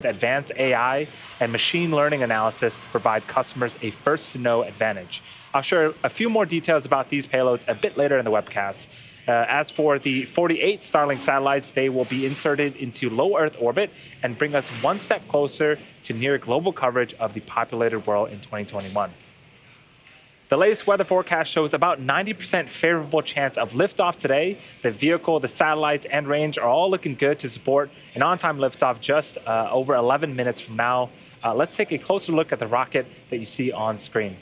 advanced AI and machine learning analysis to provide customers a first-to-know advantage. I'll share a few more details about these payloads a bit later in the webcast. As for the 48 Starlink satellites, they will be inserted into low Earth orbit and bring us one step closer to near global coverage of the populated world in 2021. The latest weather forecast shows about 90% favorable chance of liftoff today. The vehicle, the satellites, and range are all looking good to support an on-time liftoff just over 11 minutes from now. Let's take a closer look at the rocket that you see on screen.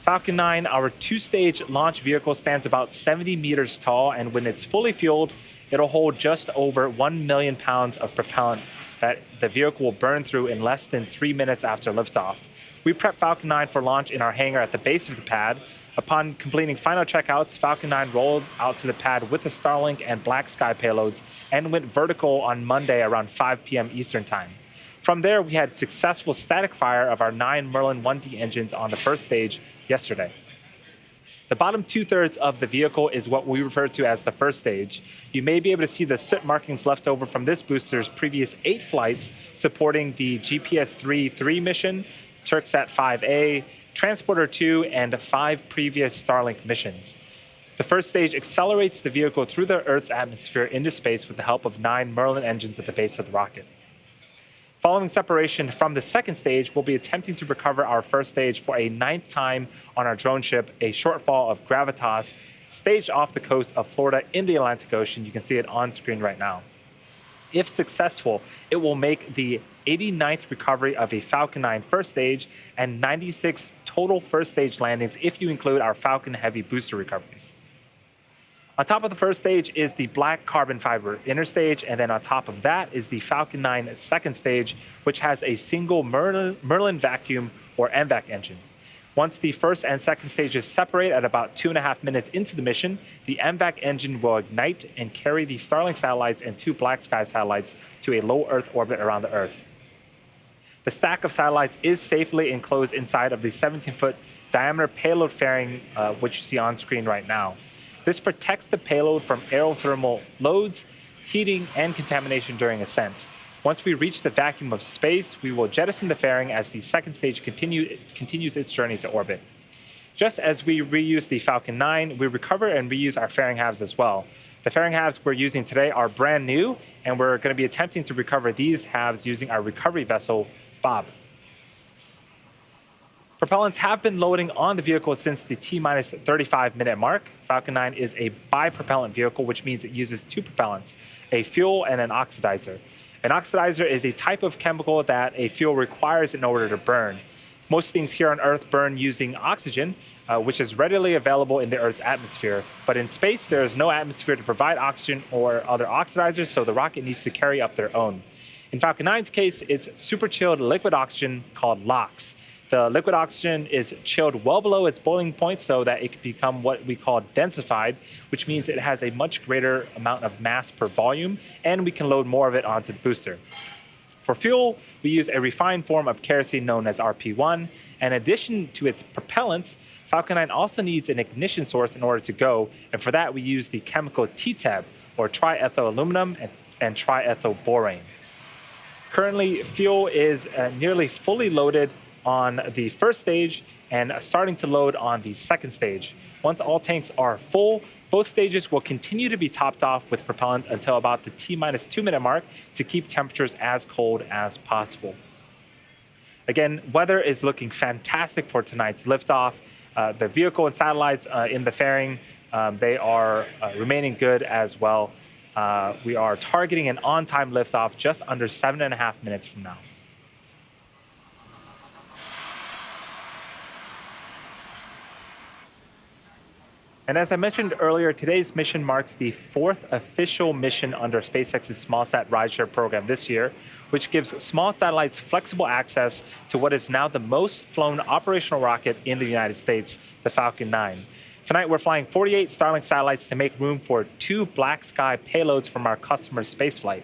Falcon 9, our two-stage launch vehicle, stands about 70 meters tall, and when it's fully fueled, it'll hold just over 1 million pounds of propellant that the vehicle will burn through in less than 3 minutes after liftoff. We prepped Falcon 9 for launch in our hangar at the base of the pad. Upon completing final checkouts, Falcon 9 rolled out to the pad with the Starlink and Black Sky payloads and went vertical on Monday around 5 p.m. Eastern Time. From there, we had successful static fire of our 9 Merlin 1D engines on the first stage yesterday. The bottom two-thirds of the vehicle is what we refer to as the first stage. You may be able to see the soot markings left over from this booster's previous 8 flights supporting the GPS 3 mission, Turksat 5A, Transporter 2, and 5 previous Starlink missions. The first stage accelerates the vehicle through the Earth's atmosphere into space with the help of 9 Merlin engines at the base of the rocket. Following separation from the second stage, we'll be attempting to recover our first stage for a 9th time on our drone ship, a shortfall of Gravitas, staged off the coast of Florida in the Atlantic Ocean. You can see it on screen right now. If successful, it will make the 89th recovery of a Falcon 9 first stage and 96 total first stage landings if you include our Falcon Heavy booster recoveries. On top of the first stage is the black carbon fiber inner stage, and then on top of that is the Falcon 9 second stage, which has a single Merlin vacuum or MVAC engine. Once the first and second stages separate at about 2.5 minutes into the mission, the MVAC engine will ignite and carry the Starlink satellites and 2 Black Sky satellites to a low Earth orbit around the Earth. The stack of satellites is safely enclosed inside of the 17-foot diameter payload fairing, which you see on screen right now. This protects the payload from aerothermal loads, heating, and contamination during ascent. Once we reach the vacuum of space, we will jettison the fairing as the second stage continues its journey to orbit. Just as we reuse the Falcon 9, we recover and reuse our fairing halves as well. The fairing halves we're using today are brand new, and we're going to be attempting to recover these halves using our recovery vessel, Bob. Propellants have been loading on the vehicle since the T-minus 35-minute mark. Falcon 9 is a bipropellant vehicle, which means it uses 2 propellants, a fuel and an oxidizer. An oxidizer is a type of chemical that a fuel requires in order to burn. Most things here on Earth burn using oxygen, which is readily available in the Earth's atmosphere. But in space, there is no atmosphere to provide oxygen or other oxidizers, so the rocket needs to carry up their own. In Falcon 9's case, it's super chilled liquid oxygen called LOX. The liquid oxygen is chilled well below its boiling point so that it can become what we call densified, which means it has a much greater amount of mass per volume, and we can load more of it onto the booster. For fuel, we use a refined form of kerosene known as RP1. In addition to its propellants, Falcon 9 also needs an ignition source in order to go, and for that we use the chemical TTAB, or triethylaluminum and triethylborane. Currently, fuel is nearly fully loaded on the first stage and starting to load on the second stage. Once all tanks are full, both stages will continue to be topped off with propellant until about the T-minus 2-minute mark to keep temperatures as cold as possible. Again, weather is looking fantastic for tonight's liftoff. The vehicle and satellites in the fairing, they are remaining good as well. We are targeting an on-time liftoff just under 7.5 minutes from now. And as I mentioned earlier, today's mission marks the 4th official mission under SpaceX's SmallSat rideshare program this year, which gives small satellites flexible access to what is now the most flown operational rocket in the United States, the Falcon 9. Tonight, we're flying 48 Starlink satellites to make room for 2 Black Sky payloads from our customer spaceflight.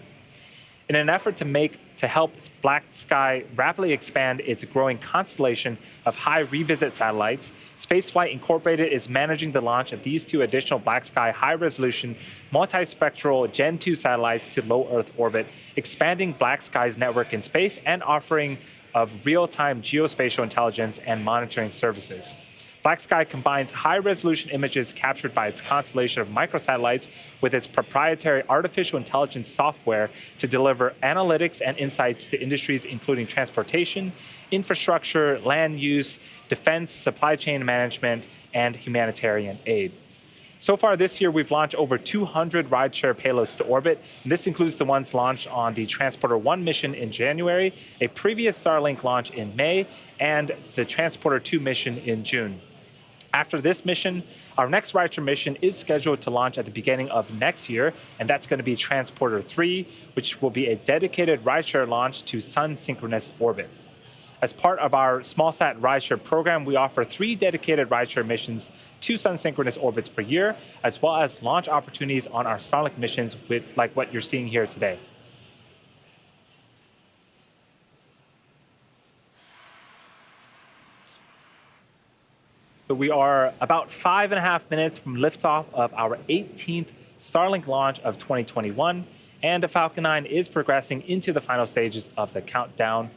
In an effort to help Black Sky rapidly expand its growing constellation of high revisit satellites, Spaceflight Incorporated is managing the launch of these two additional Black Sky high-resolution multispectral Gen 2 satellites to low Earth orbit, expanding Black Sky's network in space and offering of real-time geospatial intelligence and monitoring services. Black Sky combines high-resolution images captured by its constellation of microsatellites with its proprietary artificial intelligence software to deliver analytics and insights to industries including transportation, infrastructure, land use, defense, supply chain management, and humanitarian aid. So far this year, we've launched over 200 rideshare payloads to orbit. And this includes the ones launched on the Transporter-1 mission in January, a previous Starlink launch in May, and the Transporter-2 mission in June. After this mission, our next rideshare mission is scheduled to launch at the beginning of next year, and that's going to be Transporter 3, which will be a dedicated rideshare launch to sun-synchronous orbit. As part of our SmallSat rideshare program, we offer 3 dedicated rideshare missions to sun-synchronous orbits per year, as well as launch opportunities on our Starlink missions like what you're seeing here today. So we are about 5.5 minutes from liftoff of our 18th Starlink launch of 2021, and the Falcon 9 is progressing into the final stages of the countdown.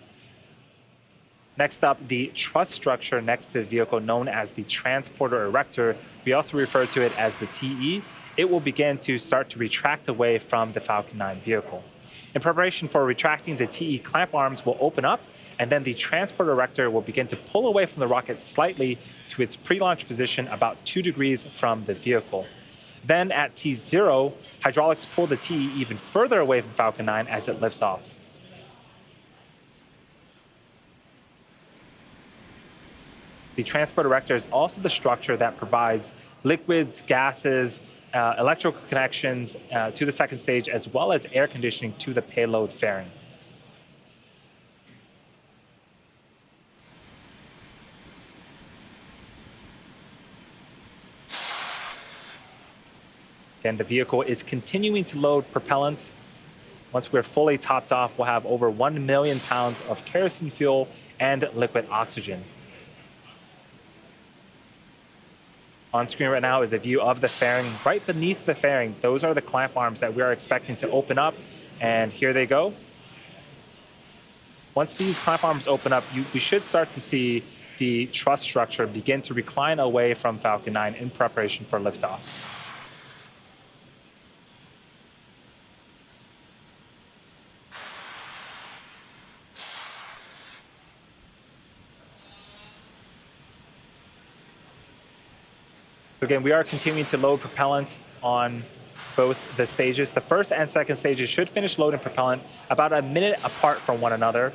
Next up, the truss structure next to the vehicle, known as the transporter erector, we also refer to it as the TE. It will begin to start to retract away from the Falcon 9 vehicle. In preparation for retracting, the TE clamp arms will open up, and then the transporter erector will begin to pull away from the rocket slightly to its pre-launch position about 2 degrees from the vehicle. Then at T0, hydraulics pull the TE even further away from Falcon 9 as it lifts off. The transporter erector is also the structure that provides liquids, gases, electrical connections to the second stage, as well as air conditioning to the payload fairing. Again, the vehicle is continuing to load propellant. Once we're fully topped off, we'll have over 1 million pounds of kerosene fuel and liquid oxygen. On screen right now is a view of the fairing. Right beneath the fairing, those are the clamp arms that we are expecting to open up, and here they go. Once these clamp arms open up, we should start to see the truss structure begin to recline away from Falcon 9 in preparation for liftoff. So again, we are continuing to load propellant on both the stages. The first and second stages should finish loading propellant about a minute apart from one another.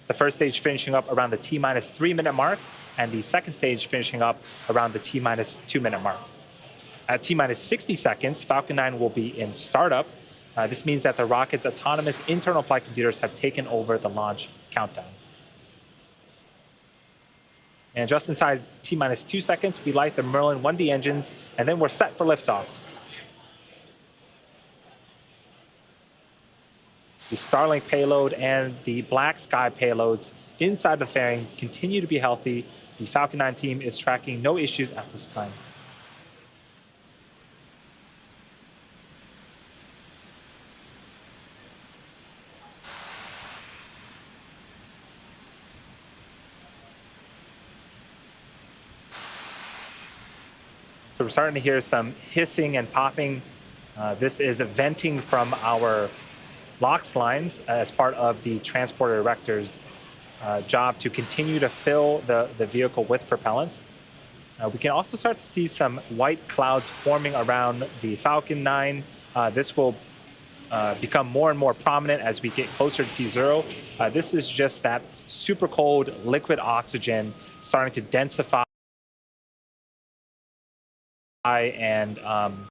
The first stage finishing up around the T-minus 3-minute mark, and the second stage finishing up around the T-minus 2-minute mark. At T-minus 60 seconds, Falcon 9 will be in startup. This means that the rocket's autonomous internal flight computers have taken over the launch countdown. And just inside T-minus 2 seconds, we light the Merlin 1D engines, and then we're set for liftoff. The Starlink payload and the Black Sky payloads inside the fairing continue to be healthy. The Falcon 9 team is tracking no issues at this time. So we're starting to hear some hissing and popping. This is venting from our LOX lines as part of the transporter erector's job to continue to fill the vehicle with propellant. We can also start to see some white clouds forming around the Falcon 9. This will become more and more prominent as we get closer to T0. This is just that super cold liquid oxygen starting to densify and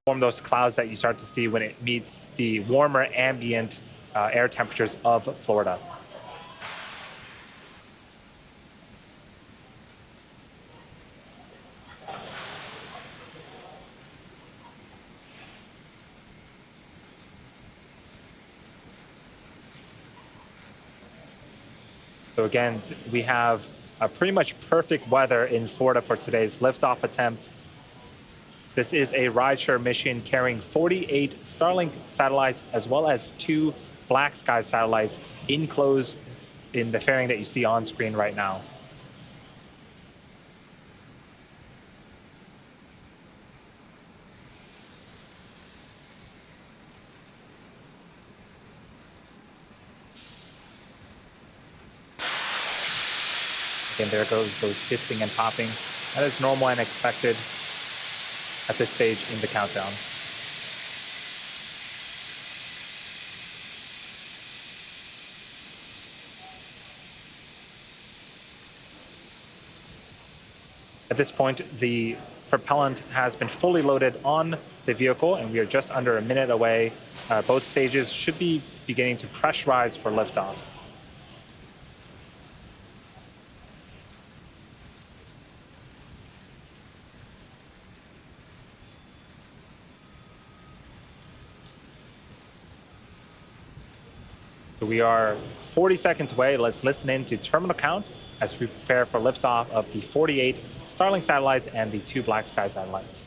form those clouds that you start to see when it meets the warmer ambient air temperatures of Florida. So again, we have pretty much perfect weather in Florida for today's liftoff attempt. This is a rideshare mission carrying 48 Starlink satellites as well as 2 Black Sky satellites enclosed in the fairing that you see on screen right now. Again, there goes those hissing and popping. That is normal and expected at this stage in the countdown. At this point, the propellant has been fully loaded on the vehicle, and we are just under a minute away. Both stages should be beginning to pressurize for liftoff. So we are 40 seconds away. Let's listen in to terminal count as we prepare for liftoff of the 48 Starlink satellites and the 2 Black Sky satellites.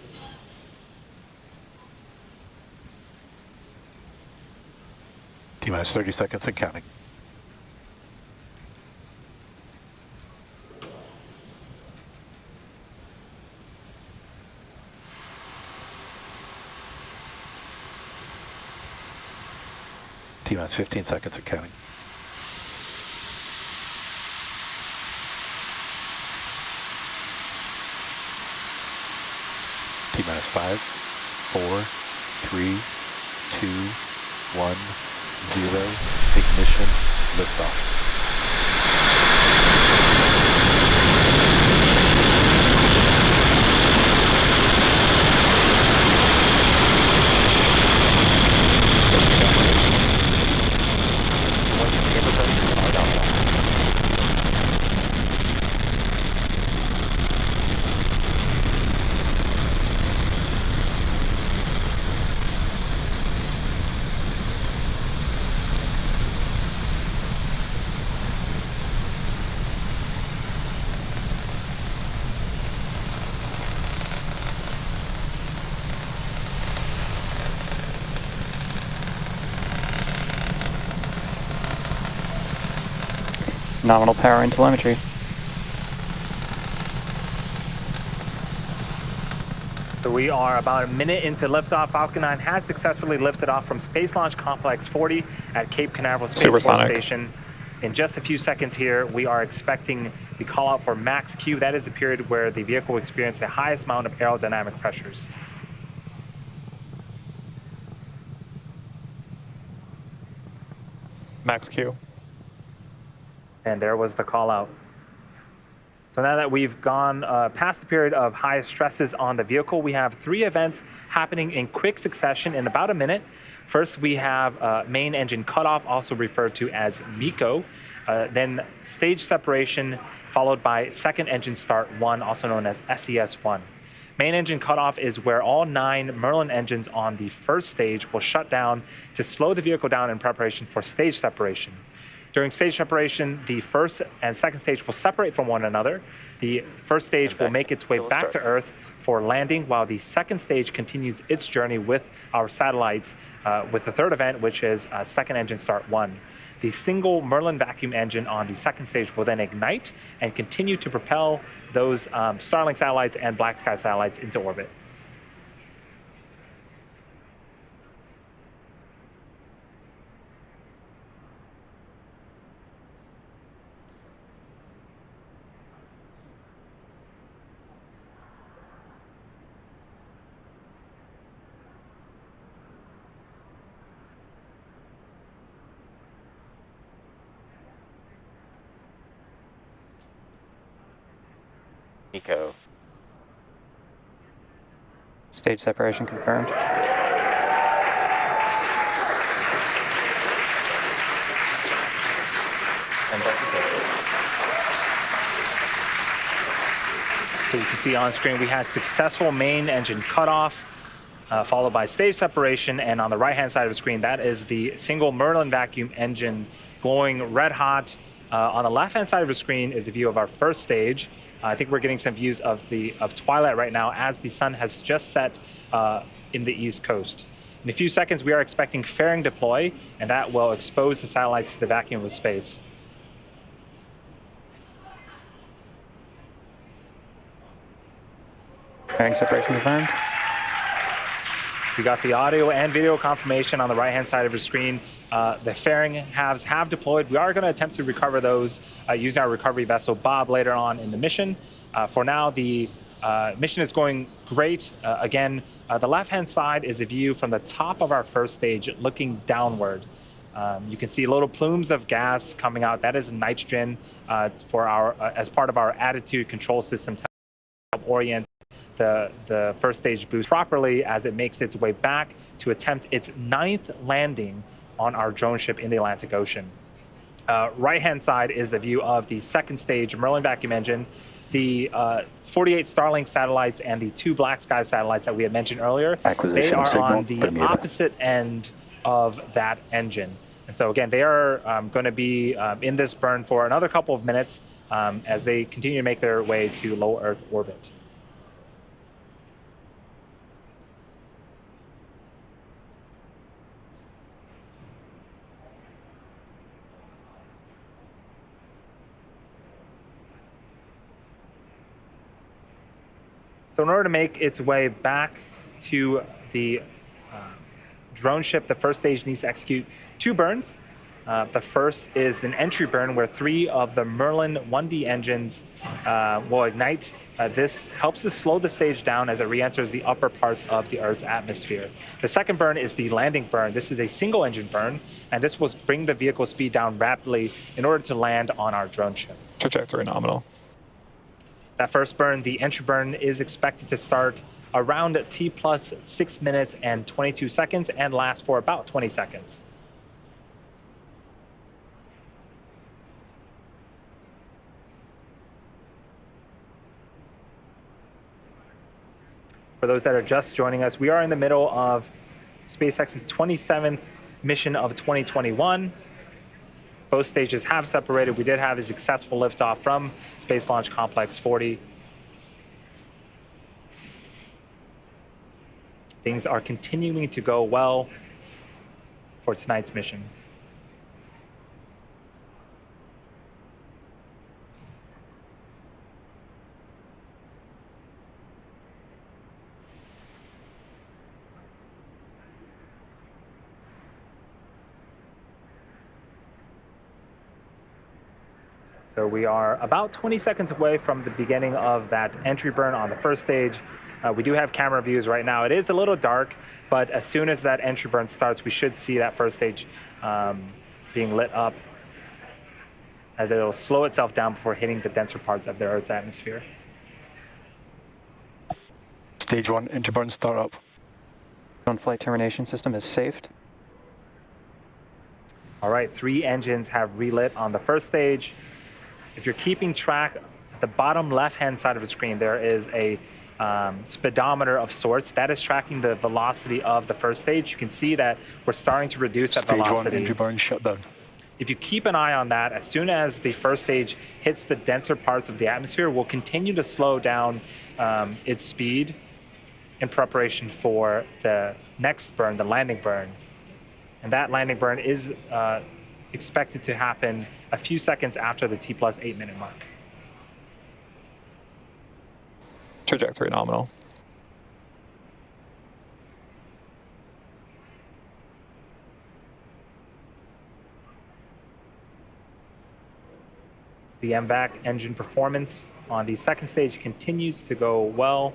T-minus 30 seconds and counting. T-minus 15 seconds and counting. T-minus 5, 4, 3, 2, 1, 0, ignition, liftoff. Nominal power and telemetry. So we are about a minute into liftoff. Falcon 9 has successfully lifted off from Space Launch Complex 40 at Cape Canaveral Space Force Station. In just a few seconds here, we are expecting the call out for max Q. That is the period where the vehicle will experience the highest amount of aerodynamic pressures. Max Q. And there was the call out. So now that we've gone past the period of highest stresses on the vehicle, we have 3 events happening in quick succession in about a minute. First, we have main engine cutoff, also referred to as MECO, then stage separation, followed by second engine start 1, also known as SES1. Main engine cutoff is where all 9 Merlin engines on the first stage will shut down to slow the vehicle down in preparation for stage separation. During stage separation, the first and second stage will separate from one another. The first stage will make its way back to Earth for landing, while the second stage continues its journey with our satellites with the third event, which is second engine start 1. The single Merlin vacuum engine on the second stage will then ignite and continue to propel those Starlink satellites and Black Sky satellites into orbit. MECO. Stage separation confirmed. So you can see on screen we had successful main engine cutoff, followed by stage separation, and on the right-hand side of the screen, that is the single Merlin vacuum engine glowing red hot. On the left-hand side of the screen is a view of our first stage. I think we're getting some views of twilight right now as the sun has just set in the East Coast. In a few seconds, we are expecting fairing deploy, and that will expose the satellites to the vacuum of space. Fairing separation confirmed. We got the audio and video confirmation on the right-hand side of your screen. The fairing halves have deployed. We are going to attempt to recover those using our recovery vessel Bob later on in the mission. For now, the mission is going great. Again, the left-hand side is a view from the top of our first stage looking downward. You can see little plumes of gas coming out. That is nitrogen for as part of our attitude control system to help orient the first stage boost properly as it makes its way back to attempt its 9th landing on our drone ship in the Atlantic Ocean. Right-hand side is a view of the second stage Merlin vacuum engine, the 48 Starlink satellites, and the 2 Black Sky satellites that we had mentioned earlier. They are on the opposite end of that engine. And so again, they are going to be in this burn for another couple of minutes as they continue to make their way to low Earth orbit. So in order to make its way back to the drone ship, the first stage needs to execute 2 burns. The first is an entry burn where 3 of the Merlin 1D engines will ignite. This helps to slow the stage down as it re-enters the upper parts of the Earth's atmosphere. The second burn is the landing burn. This is a single engine burn, and this will bring the vehicle speed down rapidly in order to land on our drone ship. Trajectory nominal. That first burn, the entry burn, is expected to start around T plus 6 minutes and 22 seconds and last for about 20 seconds. For those that are just joining us, we are in the middle of SpaceX's 27th mission of 2021. Both stages have separated. We did have a successful liftoff from Space Launch Complex 40. Things are continuing to go well for tonight's mission. So we are about 20 seconds away from the beginning of that entry burn on the first stage. We do have camera views right now. It is a little dark, but as soon as that entry burn starts, we should see that first stage being lit up as it'll slow itself down before hitting the denser parts of the Earth's atmosphere. Stage 1, interburn startup. Drone flight termination system is saved. All right, 3 engines have relit on the first stage. If you're keeping track, at the bottom left-hand side of the screen, there is a speedometer of sorts that is tracking the velocity of the first stage. You can see that we're starting to reduce that velocity. Stage 1, interburn shutdown. If you keep an eye on that, as soon as the first stage hits the denser parts of the atmosphere, we'll continue to slow down its speed in preparation for the next burn, the landing burn. And that landing burn is expected to happen a few seconds after the T plus 8 minute mark. Trajectory nominal. The MVAC engine performance on the second stage continues to go well.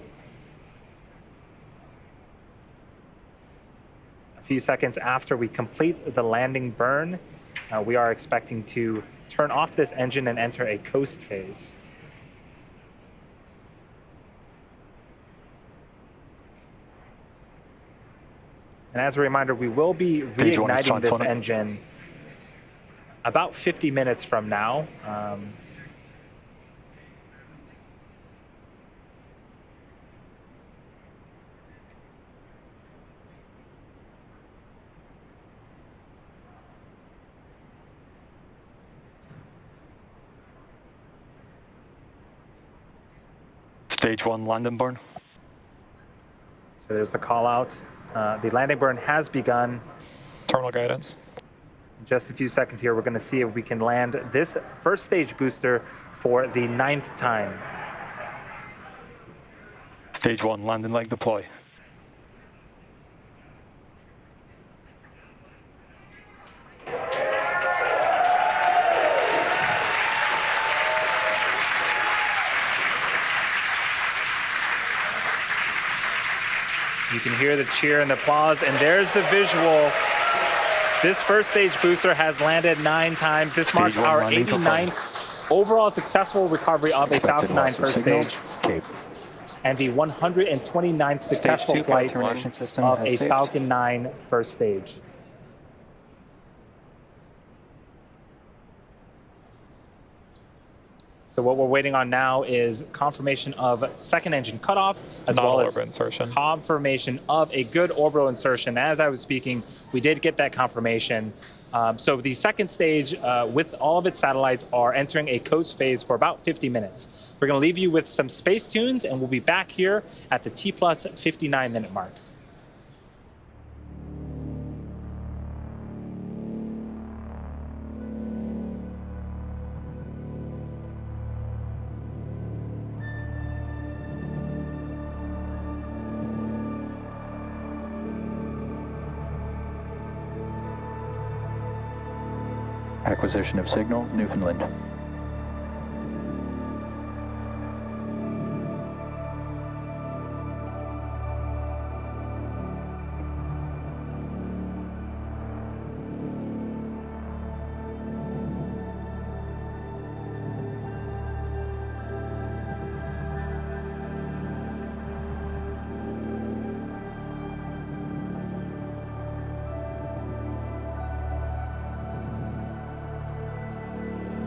A few seconds after we complete the landing burn, we are expecting to turn off this engine and enter a coast phase. And as a reminder, we will be reigniting this engine about 50 minutes from now. Stage 1 land and burn. So there's the call out. The landing burn has begun. Terminal guidance. In just a few seconds here, we're going to see if we can land this first stage booster for the 9th time. Stage 1 landing leg deploy. You can hear the cheer and the applause, and there's the visual. This first stage booster has landed 9 times. This marks one our landing 89th overall successful recovery of a Falcon 9 first stage, and the 129th successful Stage 2 flight termination system of has a saved. Falcon 9 first stage. So what we're waiting on now is confirmation of second engine cutoff, as well as Non-orbit insertion. confirmation of a good orbital insertion. As I was speaking, we did get that confirmation. So the second stage, with all of its satellites, are entering a coast phase for about 50 minutes. We're going to leave you with some space tunes, and we'll be back here at the T plus 59-minute mark. Acquisition of signal, Newfoundland.